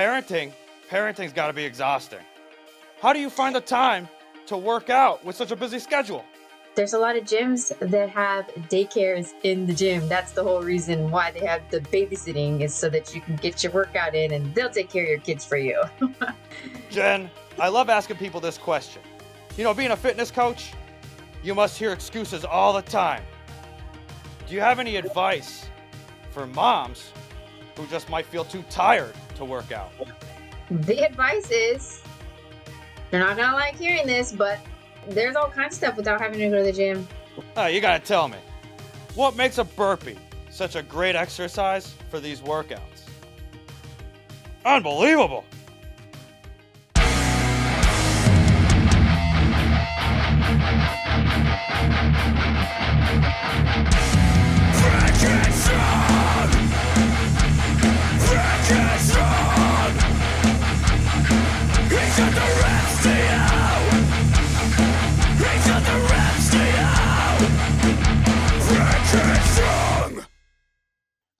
parenting's got to be exhausting. How do you find the time to work out with such a busy schedule? There's a lot of gyms that have daycares in the gym. That's the whole reason why they have the babysitting, is so that you can get your workout in and they'll take care of your kids for you. Jen, I love asking people this question. You know, being a fitness coach, you must hear excuses all the time. Do you have any advice for moms who just might feel too tired to work out? The advice is, you're not gonna like hearing this, but there's all kinds of stuff without having to go to the gym. You gotta tell me, what makes a burpee such a great exercise for these workouts? Unbelievable!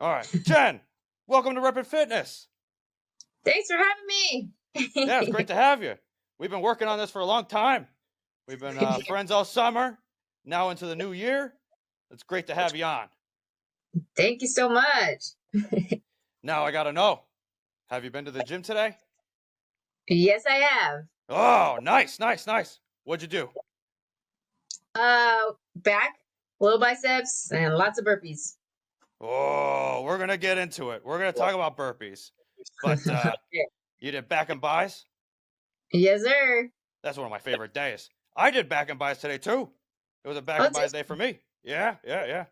All right, Jen, welcome to Reppin Fitness. Thanks for having me. Yeah, it's great to have you. We've been working on this for a long time. We've been friends all summer, now into the new year. It's great to have you on. Thank you so much. Now I gotta know, have you been to the gym today? Yes, I have. Oh, nice. What'd you do? Back, little biceps, and lots of burpees. Oh, we're gonna get into it. We're gonna talk about burpees. But you did back and buys? Yes, sir. That's one of my favorite days. I did back and buys today too. It was a back and buys day for me. Yeah. Right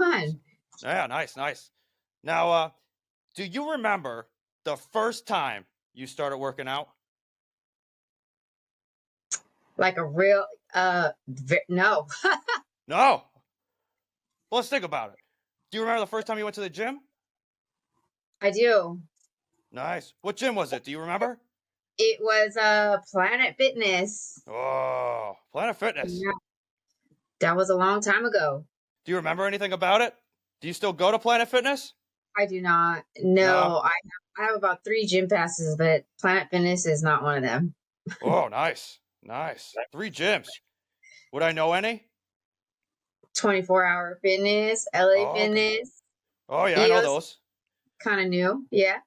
on. Yeah, nice. Now, do you remember the first time you started working out? Like a real, no. No. Well, let's think about it. Do you remember the first time you went to the gym? I do. Nice. What gym was it? Do you remember? It was Planet Fitness. Oh, Planet Fitness. Yeah, that was a long time ago. Do you remember anything about it? Do you still go to Planet Fitness? I do not. No, I have about 3 gym passes, but Planet Fitness is not one of them. Oh, nice. 3 gyms. Would I know any? 24-hour fitness, LA Oh, okay. Fitness. Oh, yeah, I know EOS, those. kind of new. Yeah.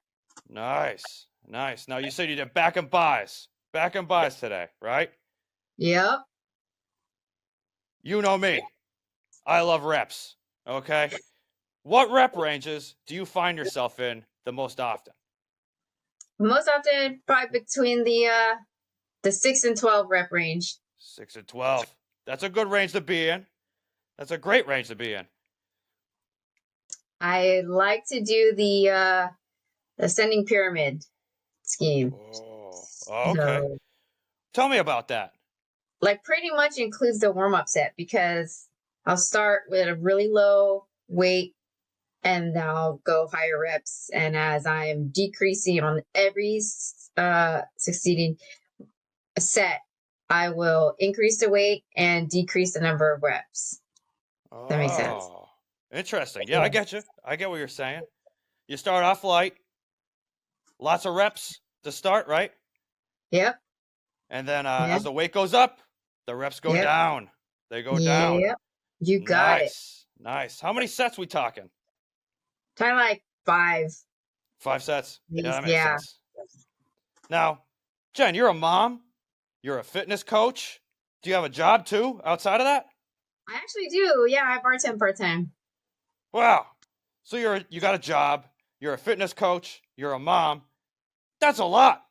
Nice. Now, you said you did back and buys. Back and buys today, right? Yep. You know me. I love reps, okay? What rep ranges do you find yourself in the most often? Most often, probably between the 6 and 12 rep range. 6 and 12. That's a good range to be in. That's a great range to be in. I like to do the ascending pyramid scheme. Oh, okay. So, Tell me about that. like, pretty much includes the warm-up set, because I'll start with a really low weight and I'll go higher reps. And as I am decreasing on every succeeding set, I will increase the weight and decrease the number of reps. That makes sense. Oh, interesting. Yeah, I get you. I get what you're saying. You start off light, lots of reps to start, right? Yep. And then Yeah. as the weight goes up, the reps go Yep. down. They go down. Yep. You got it. Nice. How many sets we talking? Kind of like 5. 5 sets. Yeah, that makes Yeah. sense. Now, Jen, you're a mom. You're a fitness coach. Do you have a job too outside of that? I actually do. Yeah, I bartend part-time. Wow. So you got a job. You're a fitness coach. You're a mom. That's a lot.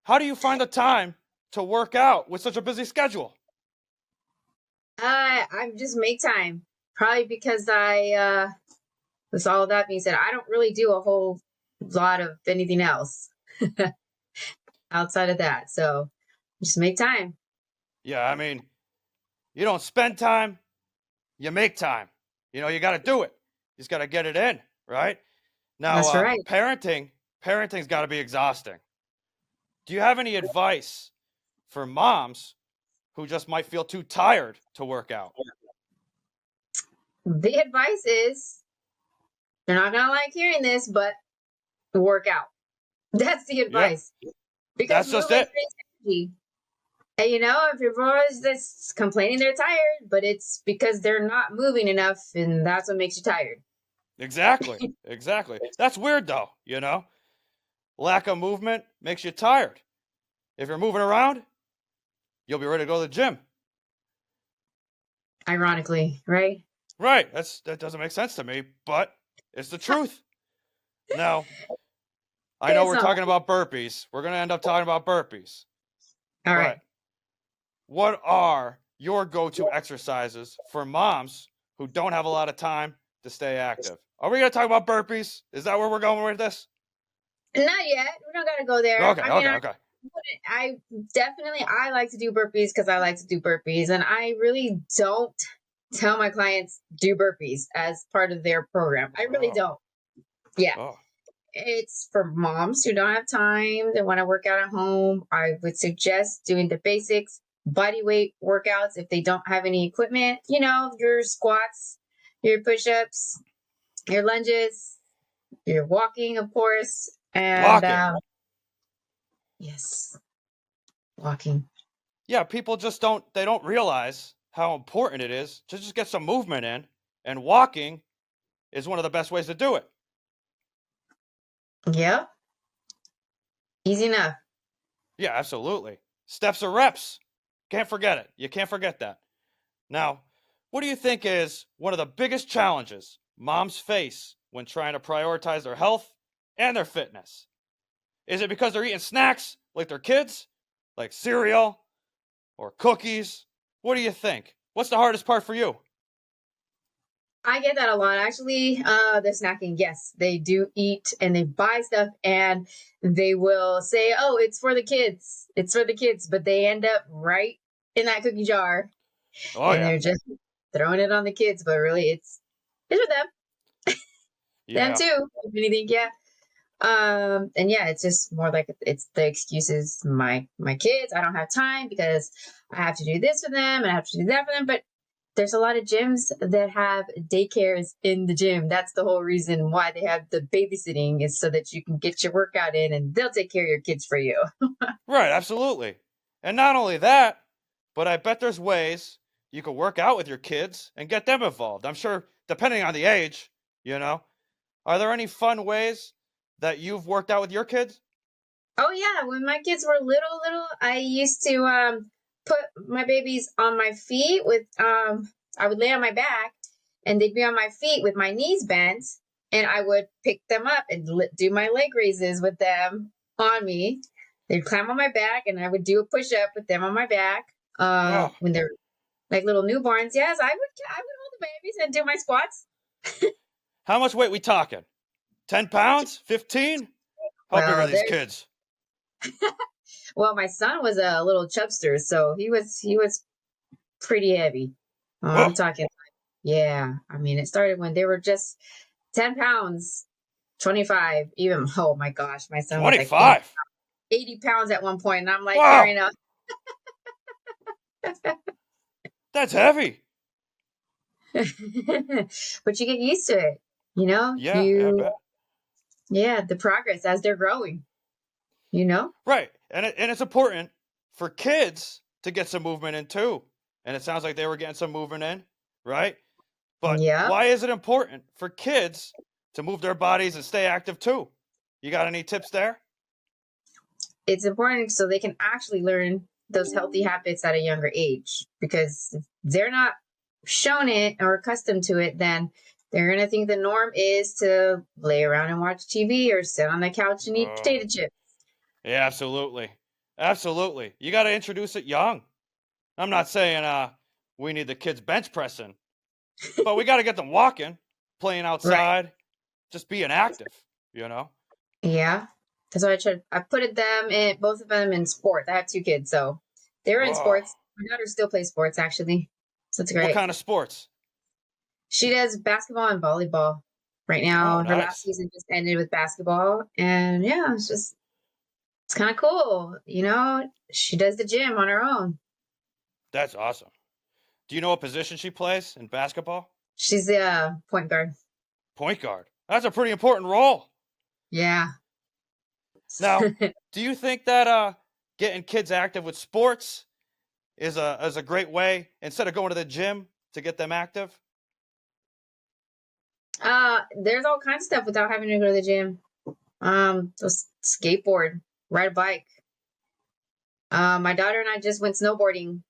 How do you find the time to work out with such a busy schedule? I just make time. Probably because with all that being said, I don't really do a whole lot of anything else outside of that. So just make time. Yeah, I mean, you don't spend time, you make time. You know, you got to do it. You just got to get it in, right? Now, That's right. parenting's got to be exhausting. Do you have any advice for moms who just might feel too tired to work out? The advice is, you're not going to like hearing this, but work out. That's the Yeah, advice. Because that's just movement it. drains energy. And if everyone's just complaining they're tired, but it's because they're not moving enough, and that's what makes you tired. Exactly. Exactly. That's weird though, Lack of movement makes you tired. If you're moving around, you'll be ready to go to the gym. Ironically, right? Right. That doesn't make sense to me, but it's the truth. Now, I know It's we're not. talking about burpees. We're going to end up talking about burpees. All right. But what are your go-to exercises for moms who don't have a lot of time to stay active? Are we going to talk about burpees? Is that where we're going with this? Not yet. We don't gotta go there. Okay, I mean, okay, okay. I definitely I like to do burpees because I like to do burpees, and I really don't tell my clients do burpees as part of their program. I really Oh, don't. Yeah, oh, it's for moms who don't have time. They want to work out at home. I would suggest doing the basics, body weight workouts if they don't have any equipment. Your squats, your push-ups, your lunges, your walking, of course, and walking. yes, walking. Yeah, people just they don't realize how important it is to just get some movement in, and walking is one of the best ways to do it. Yep, easy enough. Yeah, absolutely. Steps are reps. Can't forget it. You can't forget that. Now, what do you think is one of the biggest challenges moms face when trying to prioritize their health and their fitness? Is it because they're eating snacks like their kids, like cereal or cookies? What do you think? What's the hardest part for you? I get that a lot actually. The snacking, yes, they do eat and they buy stuff and they will say, "Oh, it's for the kids. It's for the kids," but they end up right in that cookie jar Oh, and yeah. they're just throwing it on the kids, but really it's for them Yeah. too. If anything, yeah. And yeah, it's just more like it's the excuses. My kids, I don't have time because I have to do this for them and I have to do that for them. But there's a lot of gyms that have daycares in the gym. That's the whole reason why they have the babysitting, is so that you can get your workout in and they'll take care of your kids for you. Right, absolutely. And not only that, but I bet there's ways you could work out with your kids and get them involved. I'm sure, depending on the age, you know. Are there any fun ways that you've worked out with your kids? Oh yeah, when my kids were little, I used to put my babies on my feet with I would lay on my back and they'd be on my feet with my knees bent, and I would pick them up and do my leg raises with them on me. They'd climb on my back and I would do a push up with them on my back. Oh, When they're like little newborns, yes, I would hold the babies and do my squats. how much weight we talking? 10 pounds? 15? How big are Well, these there's kids? well, my son was a little chubster, so he was pretty heavy. I'm Oh, talking, yeah. I mean, it started when they were just 10 pounds, 25, even. Oh my gosh, my son was like 25. 80 pounds at one point, and I'm like Wow, carrying up. that's heavy. But you get used to it, Yeah, I bet. yeah, the progress as they're growing, you know? Right. And it's important for kids to get some movement in too. And it sounds like they were getting some movement in, right? But Yeah. why is it important for kids to move their bodies and stay active too? You got any tips there? It's important so they can actually learn those healthy habits at a younger age, because if they're not shown it or accustomed to it, then they're going to think the norm is to lay around and watch TV or sit on the couch and eat Oh, potato chips. yeah, absolutely. Absolutely. You got to introduce it young. I'm not saying we need the kids bench pressing, but we got to get them walking, playing Right. outside, just being active, you know? Yeah. That's why I put them in, both of them in sports. I have two kids, so they're in Oh, sports. My daughter still plays sports, actually. So it's what great. kind of sports? She does basketball and volleyball right Oh, now. Her last nice. season just ended with basketball. And yeah, it's kind of cool. She does the gym on her own. That's awesome. Do you know what position she plays in basketball? She's a point guard. Point guard. That's a pretty important role. Yeah. Now, do you think that getting kids active with sports is a great way instead of going to the gym to get them active? There's all kinds of stuff without having to go to the gym. Skateboard, ride a bike. My daughter and I just went snowboarding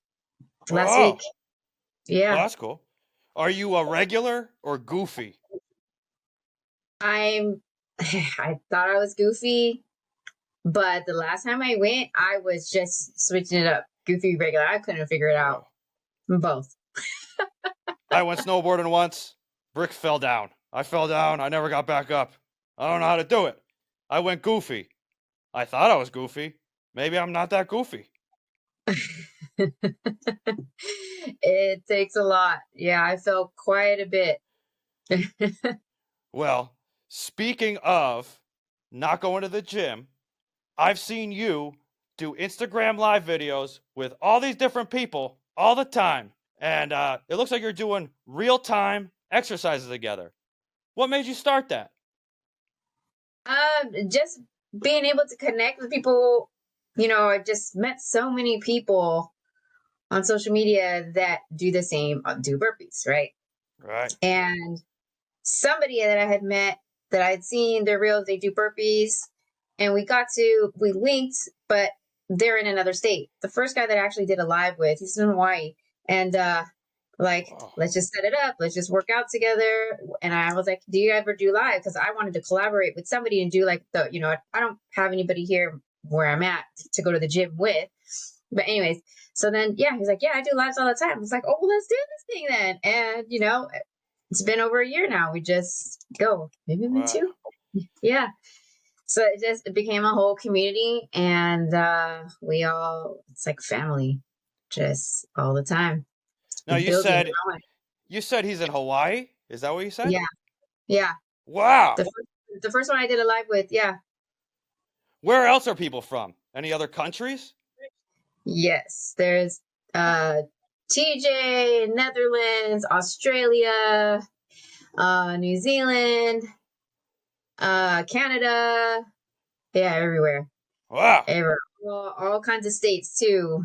last Oh, week. well, Yeah. that's cool. Are you a regular or goofy? I'm I thought I was goofy, but the last time I went, I was just switching it up. Goofy, regular. I couldn't figure it out. Oh, Both. I went snowboarding once. Brick fell down. I fell down. I never got back up. I don't know how to do it. I went goofy. I thought I was goofy. Maybe I'm not that goofy. It takes a lot. Yeah, I felt quite a bit. Well, speaking of not going to the gym, I've seen you do Instagram live videos with all these different people all the time. And it looks like you're doing real time exercises together. What made you start that? Just being able to connect with people. I've just met so many people on social media that do the same, do burpees, right? Right. And somebody that I had met that I'd seen their reels, they do burpees, and we linked, but they're in another state. The first guy that I actually did a live with, he's in Hawaii, and Oh, let's just set it up, let's just work out together. And I was like, do you ever do live? Because I wanted to collaborate with somebody and do like I don't have anybody here where I'm at to go to the gym with. But anyways, so then yeah, he's like, yeah, I do lives all the time. I was like, oh well, let's do this thing then. And it's been over a year now. We just go, maybe even wow. 2. Yeah. So it became a whole community, and it's like family, just all the time. Now you Building, said growing. he's in Hawaii. Is that what you said? Yeah. Yeah. The Wow. first, the first one I did a live with, yeah. Where else are people from? Any other countries? Yes. There's TJ, Netherlands, Australia, New Zealand, Canada. Yeah, everywhere. Wow. Everywhere. All kinds of states too.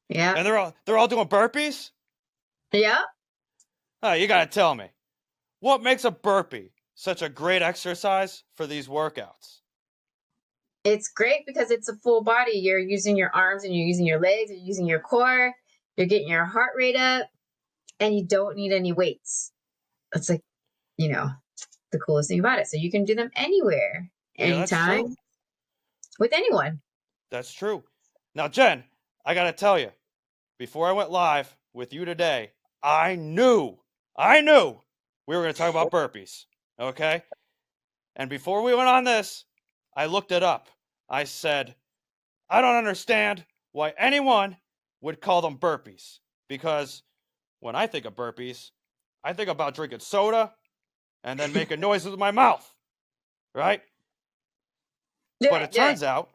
Yeah. And they're all doing burpees? Yeah. Oh, you gotta tell me. What makes a burpee such a great exercise for these workouts? It's great because it's a full body. You're using your arms and you're using your legs, you're using your core, you're getting your heart rate up, and you don't need any weights. It's like, you know, the coolest thing about it. So you can do them anywhere, Yeah, that's true. anytime, with anyone. That's true. Now, Jen, I gotta tell you, before I went live with you today, I knew we were gonna talk about burpees. Okay? And before we went on this, I looked it up. I said, I don't understand why anyone would call them burpees. Because when I think of burpees, I think about drinking soda and then making noises with my mouth. Right? Do But it, do it.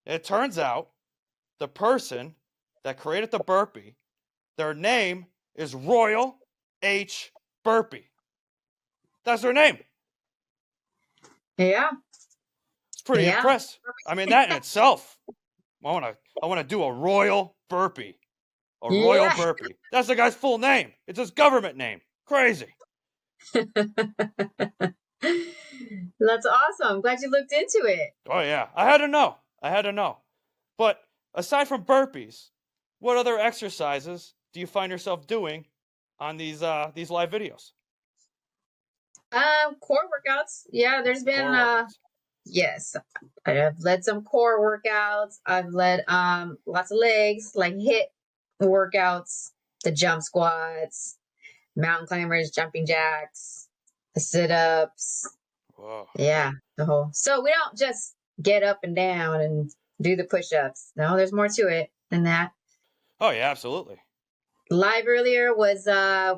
it turns out the person that created the burpee, their name is Royal H. Burpee. That's their name. Yeah. It's pretty Yeah. impressive. I mean, that in itself, I wanna do a royal burpee. A royal Yeah. burpee. That's the guy's full name. It's his government name. Crazy. That's awesome. Glad you looked into it. Oh yeah, I had to know. But aside from burpees, what other exercises do you find yourself doing on these live videos? Core workouts. Yeah, there's been Core workouts. yes. I've led some core workouts. I've led lots of legs, like hit workouts, the jump squats, mountain climbers, jumping jacks, the sit-ups. Whoa. Yeah, the whole. So we don't just get up and down and do the push-ups. No, there's more to it than that. Oh yeah, absolutely. Live earlier was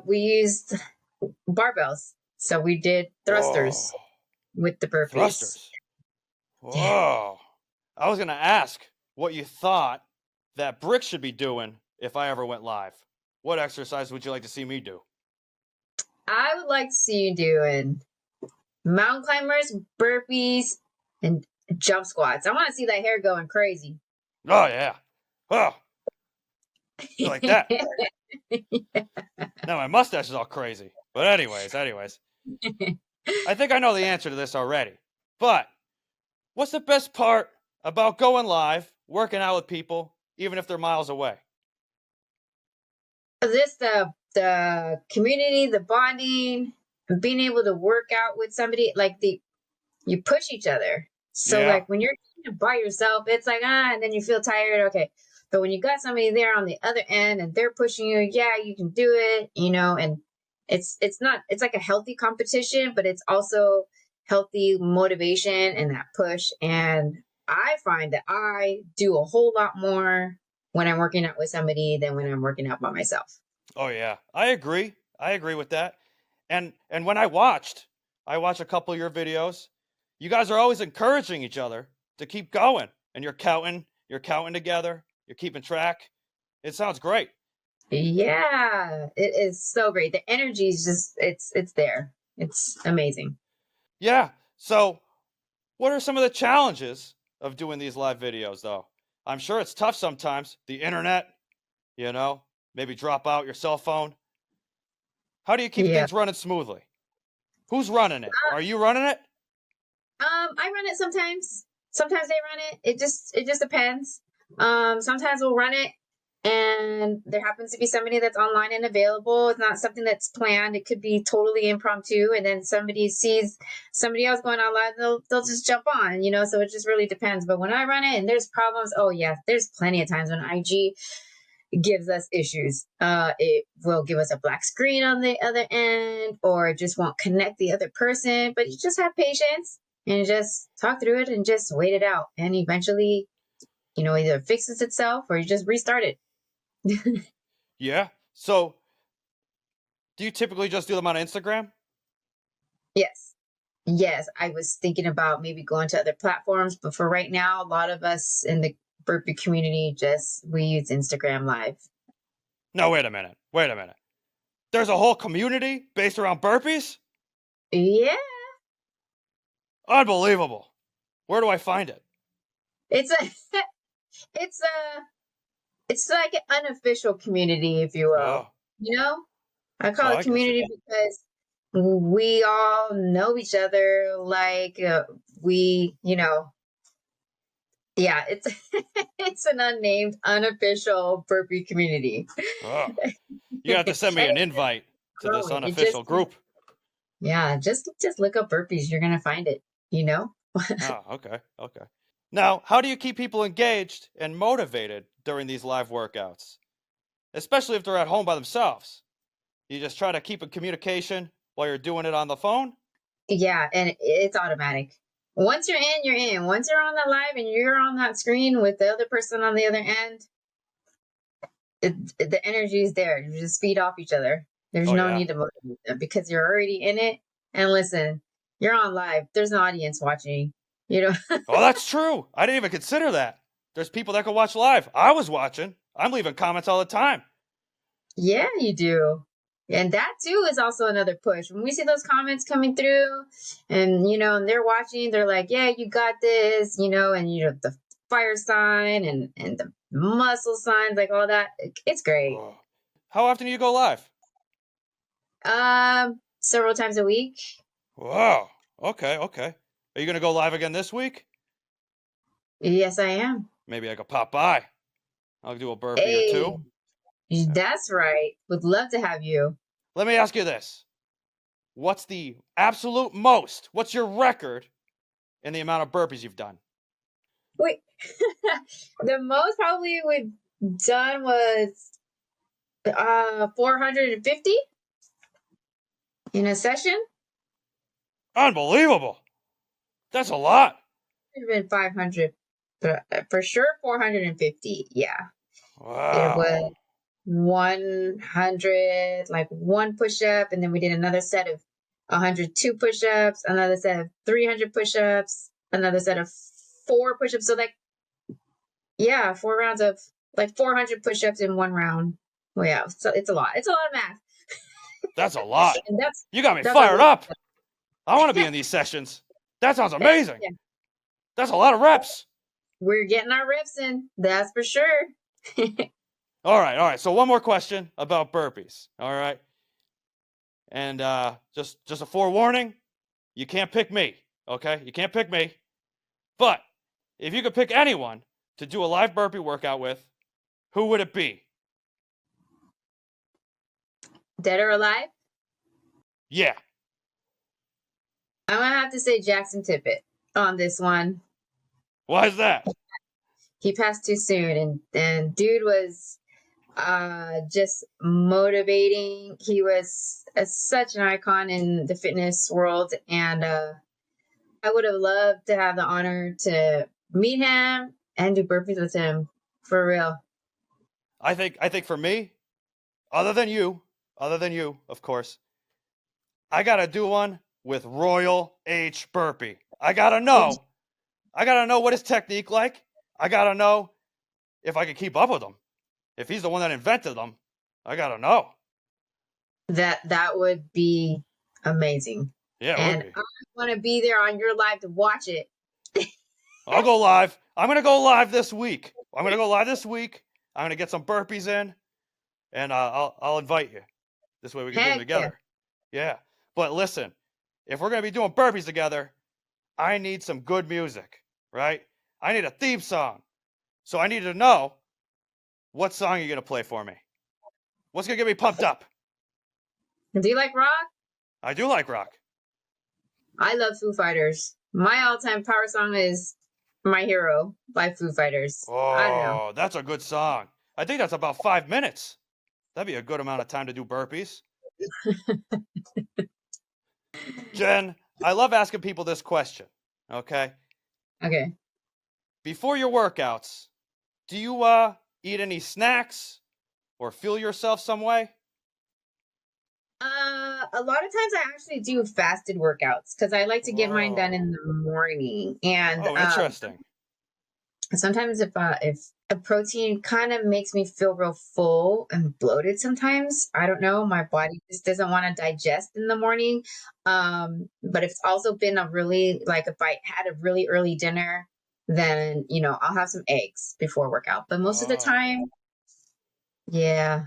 we used barbells. So we did Whoa. thrusters with the burpees. Thrusters. Yeah. Whoa. I was gonna ask what you thought that Brick should be doing if I ever went live. What exercise would you like to see me do? I would like to see you doing mountain climbers, burpees, and jump squats. I want to see that hair going crazy. Oh yeah. Oh, you like that? Now my mustache is all crazy. But anyways, I think I know the answer to this already. But what's the best part about going live, working out with people, even if they're miles away? This the community, the bonding, being able to work out with somebody, like you push each other. So Yeah. like when you're by yourself, it's like and then you feel tired. Okay. But when you got somebody there on the other end and they're pushing you, yeah, you can do it, and it's like a healthy competition, but it's also healthy motivation and that push. And I find that I do a whole lot more when I'm working out with somebody than when I'm working out by myself. Oh yeah. I agree. I agree with that. And when I watched a couple of your videos, you guys are always encouraging each other to keep going. And you're counting together, you're keeping track. It sounds great. Yeah, it is so great. The energy is just it's there. It's amazing. Yeah. So what are some of the challenges of doing these live videos though? I'm sure it's tough sometimes. The internet, maybe drop out your cell phone. How do you keep Yeah. things running smoothly? Who's running it? Are you running it? I run it sometimes. Sometimes they run it. It just depends. Sometimes we'll run it and there happens to be somebody that's online and available. It's not something that's planned. It could be totally impromptu, and then somebody sees somebody else going online, they'll just jump on, so it just really depends. But when I run it and there's problems, oh yeah, there's plenty of times when IG gives us issues. It will give us a black screen on the other end, or it just won't connect the other person. But you just have patience and just talk through it and just wait it out. And eventually, either fixes itself or you just restart it. Yeah. So do you typically just do them on Instagram? Yes. Yes. I was thinking about maybe going to other platforms, but for right now, a lot of us in the Burpee community we use Instagram Live. No, wait a minute. There's a whole community based around burpees? Yeah. Unbelievable. Where do I find it? It's a it's a it's like an unofficial community, if you will. Oh, I call it I get you. community because we all know each other. Like yeah, it's it's an unnamed, unofficial burpee community. Oh, you have to send me And an it's just invite to this growing. unofficial group. Yeah, just look up burpees. You're gonna find it. You know. Oh, okay. Now, how do you keep people engaged and motivated during these live workouts, especially if they're at home by themselves? You just try to keep in communication while you're doing it on the phone? Yeah, and it's automatic. Once you're in, you're in. Once you're on that live and you're on that screen with the other person on the other end, the energy is there. You just feed off each other. There's Oh, no yeah. need to motivate them because you're already in it. And listen, you're on live. There's an audience watching. You know. Oh, that's true. I didn't even consider that. There's people that can watch live. I was watching. I'm leaving comments all the time. Yeah, you do. And that too is also another push. When we see those comments coming through and and they're watching, they're like, yeah, you got this, and the fire sign and the muscle signs, like all that. It's great. Oh. How often do you go live? Several times a week. Wow. Okay. Are you going to go live again this week? Yes, I am. Maybe I could pop by. I'll do a burpee or Hey, two. that's right. Would love to have you. Let me ask you this. What's the absolute most? What's your record in the amount of burpees you've done? Wait, the most probably we've done was 450 in a session. Unbelievable. That's a lot. Could have been 500, but for sure 450. Yeah, it Wow. was 100, like one push up, and then we did another set of 102 push ups, another set of 300 push ups, another set of 4 push ups. So yeah, 4 rounds of like 400 push ups in one round. Well, yeah, so it's a lot. It's a lot of math. That's a lot. And You got me that's fired up. I want to be in these sessions. That sounds amazing. Yeah. That's a lot of reps. We're getting our reps in, that's for sure. All right. So one more question about burpees. All right. And just a forewarning, you can't pick me. Okay, you can't pick me. But if you could pick anyone to do a live burpee workout with, who would it be? Dead or alive? Yeah. I'm gonna have to say Jackson Tippett on this one. Why is that? He passed too soon, and dude was just motivating. He was such an icon in the fitness world, and I would have loved to have the honor to meet him and do burpees with him for real. I think for me, other than you, of course, I gotta do one with Royal H. Burpee. I gotta know what his technique like. I gotta know if I can keep up with him. If he's the one that invented them, I gotta know. That would be amazing. Yeah, and I want to be there on your live to watch it. I'll go live. I'm gonna go live this week. I'm gonna get some burpees in, and I'll invite you. This way we can do them together. Yeah. But listen, if we're gonna be doing burpees together, I need some good music, right? I need a theme song. So I need to know what song you're gonna play for me. What's gonna get me pumped up? Do you like rock? I do like rock. I love Foo Fighters. My all-time power song is My Hero by Foo Fighters. I don't know. Oh, that's a good song. I think that's about 5 minutes. That'd be a good amount of time to do burpees. Jen, I love asking people this question, okay? Okay. Before your workouts, do you eat any snacks or fuel yourself some way? A lot of times I actually do fasted workouts because I like to get mine done in the morning. And interesting. Sometimes if a protein kind of makes me feel real full and bloated sometimes, I don't know, my body just doesn't want to digest in the morning. But it's also been a really, like, if I had a really early dinner, then I'll have some eggs before workout. But most of the time, yeah,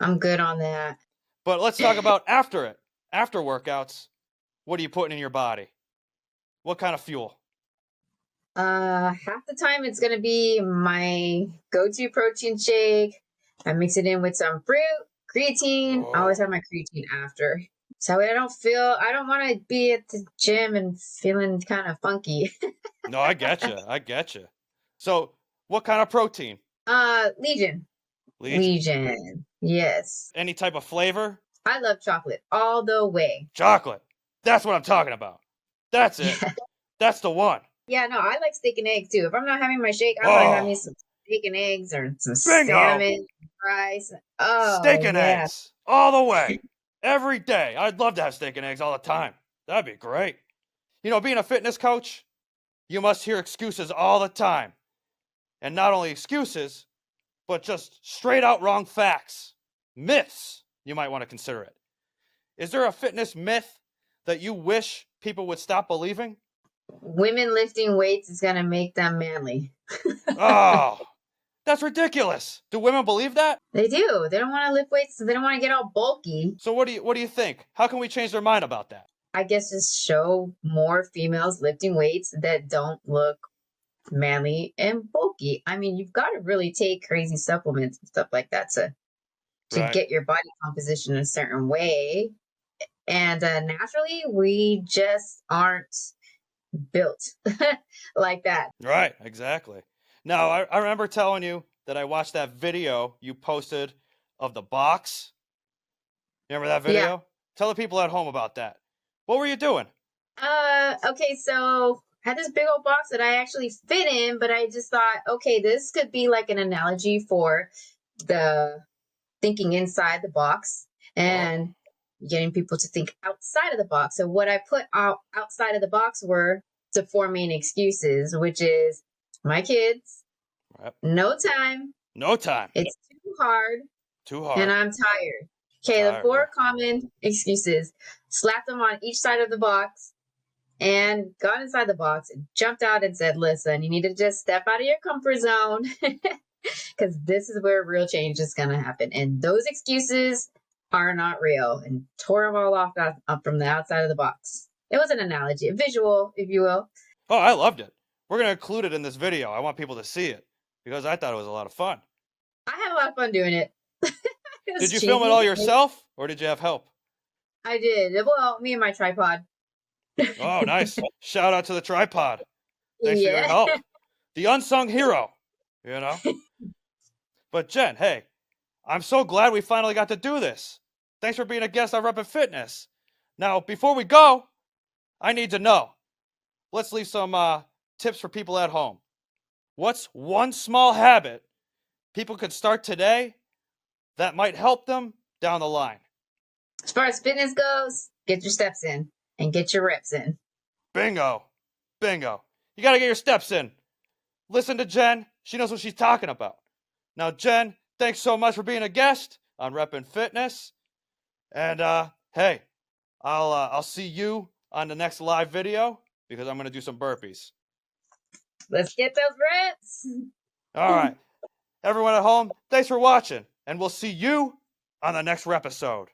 I'm good on that. But let's talk about after workouts. What are you putting in your body? What kind of fuel? Half the time it's gonna be my go-to protein shake. I mix it in with some fruit, creatine. I always have my creatine after. So I don't want to be at the gym and feeling kind of funky. No, I get you. So what kind of protein? Legion. Legion. Yes. Any type of flavor? I love chocolate all the way. Chocolate. That's what I'm talking about. That's it. That's the one. Yeah, no, I like steak and eggs too. If I'm not having my shake, I want to have me some steak and eggs or some salmon, rice. Oh, steak and eggs all the way, every day. I'd love to have steak and eggs all the time. That'd be great. Being a fitness coach, you must hear excuses all the time. And not only excuses, but just straight out wrong facts. Myths, you might want to consider it. Is there a fitness myth that you wish people would stop believing? Women lifting weights is going to make them manly. Oh, that's ridiculous. Do women believe that? They do. They don't want to lift weights, so they don't want to get all bulky. So what do you think? How can we change their mind about that? I guess just show more females lifting weights that don't look manly and bulky. I mean, you've got to really take crazy supplements and stuff like that to get your body composition a certain way. And naturally, we just aren't built like that. Right, exactly. Now, I remember telling you that I watched that video you posted of the box. Remember that video? Yeah. Tell the people at home about that. What were you doing? Okay, so I had this big old box that I actually fit in, but I just thought, okay, this could be like an analogy for the thinking inside the box and getting people to think outside of the box. So what I put outside of the box were the 4 main excuses, which is my kids, no time, it's too hard, and I'm tired. Okay, the 4 common excuses. Slap them on each side of the box. and got inside the box and jumped out and said, listen, you need to just step out of your comfort zone because this is where real change is going to happen. And those excuses are not real, and tore them all off up from the outside of the box. It was an analogy, a visual, if you will. Oh, I loved it. We're going to include it in this video. I want people to see it because I thought it was a lot of fun. I had a lot of fun doing it. Did you film it all yourself or did you have help? I did. Well, me and my tripod. Oh, nice. Shout out to the tripod. Thanks for your Yeah. help. The unsung hero, you know? But Jen, hey, I'm so glad we finally got to do this. Thanks for being a guest on Reppin Fitness. Now, before we go, I need to know. Let's leave some tips for people at home. What's one small habit people could start today that might help them down the line? As far as fitness goes, get your steps in and get your reps in. Bingo. Bingo. You got to get your steps in. Listen to Jen. She knows what she's talking about. Now, Jen, thanks so much for being a guest on Reppin Fitness. And hey, I'll see you on the next live video because I'm going to do some burpees. Let's get those reps. All right. Everyone at home, thanks for watching, and we'll see you on the next episode.